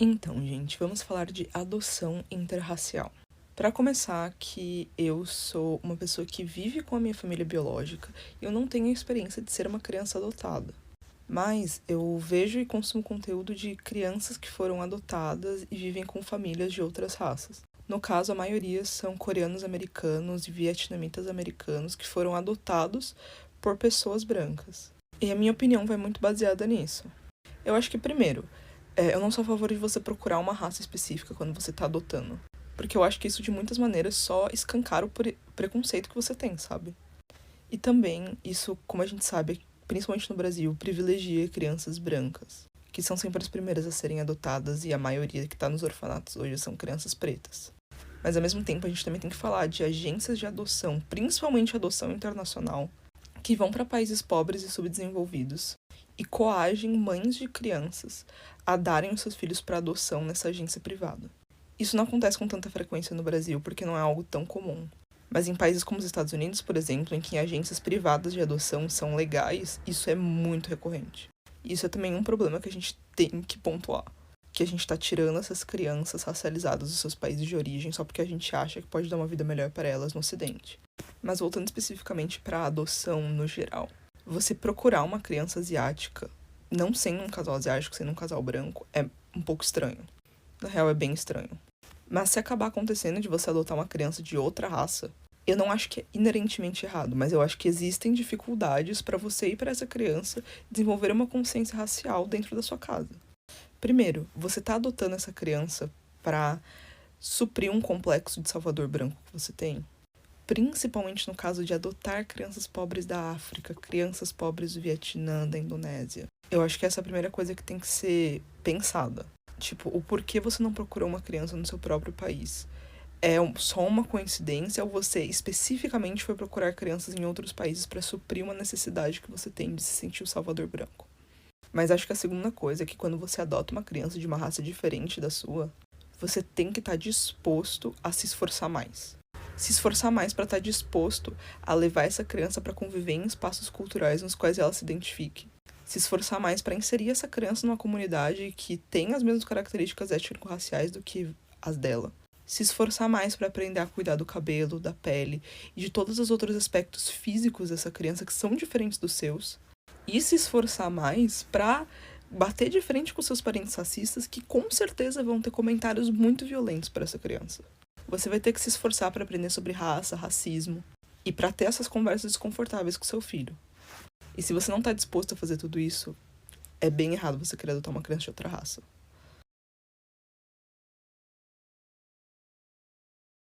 Então, gente, vamos falar de adoção interracial. Para começar, que eu sou uma pessoa que vive com a minha família biológica e eu não tenho a experiência de ser uma criança adotada. Mas eu vejo e consumo conteúdo de crianças que foram adotadas e vivem com famílias de outras raças. No caso, a maioria são coreanos americanos e vietnamitas americanos que foram adotados por pessoas brancas. E a minha opinião vai muito baseada nisso. Eu acho que, primeiro, eu não sou a favor de você procurar uma raça específica quando você tá adotando. Porque eu acho que isso, de muitas maneiras, só escancara o preconceito que você tem, sabe? E também, isso, como a gente sabe, principalmente no Brasil, privilegia crianças brancas, que são sempre as primeiras a serem adotadas e a maioria que tá nos orfanatos hoje são crianças pretas. Mas, ao mesmo tempo, a gente também tem que falar de agências de adoção, principalmente adoção internacional, que vão para países pobres e subdesenvolvidos e coagem mães de crianças a darem os seus filhos para adoção nessa agência privada. Isso não acontece com tanta frequência no Brasil porque não é algo tão comum. Mas em países como os Estados Unidos, por exemplo, em que agências privadas de adoção são legais, isso é muito recorrente. Isso é também um problema que a gente tem que pontuar. Que a gente está tirando essas crianças racializadas dos seus países de origem só porque a gente acha que pode dar uma vida melhor para elas no Ocidente. Mas voltando especificamente para a adoção no geral. Você procurar uma criança asiática, não sendo um casal asiático, sendo um casal branco, é um pouco estranho. Na real, é bem estranho. Mas se acabar acontecendo de você adotar uma criança de outra raça, eu não acho que é inerentemente errado, mas eu acho que existem dificuldades para você e para essa criança desenvolver uma consciência racial dentro da sua casa. Primeiro, você tá adotando essa criança para suprir um complexo de salvador branco que você tem? Principalmente no caso de adotar crianças pobres da África, crianças pobres do Vietnã, da Indonésia. Eu acho que essa é a primeira coisa que tem que ser pensada. Tipo, o porquê você não procurou uma criança no seu próprio país? É só uma coincidência ou você especificamente foi procurar crianças em outros países para suprir uma necessidade que você tem de se sentir o salvador branco? Mas acho que a segunda coisa é que quando você adota uma criança de uma raça diferente da sua, você tem que estar disposto a se esforçar mais. Se esforçar mais para estar disposto a levar essa criança para conviver em espaços culturais nos quais ela se identifique. Se esforçar mais para inserir essa criança numa comunidade que tem as mesmas características étnico-raciais do que as dela. Se esforçar mais para aprender a cuidar do cabelo, da pele e de todos os outros aspectos físicos dessa criança que são diferentes dos seus. E se esforçar mais para bater de frente com seus parentes racistas que com certeza vão ter comentários muito violentos para essa criança. Você vai ter que se esforçar para aprender sobre raça, racismo e para ter essas conversas desconfortáveis com seu filho. E se você não está disposto a fazer tudo isso, é bem errado você querer adotar uma criança de outra raça.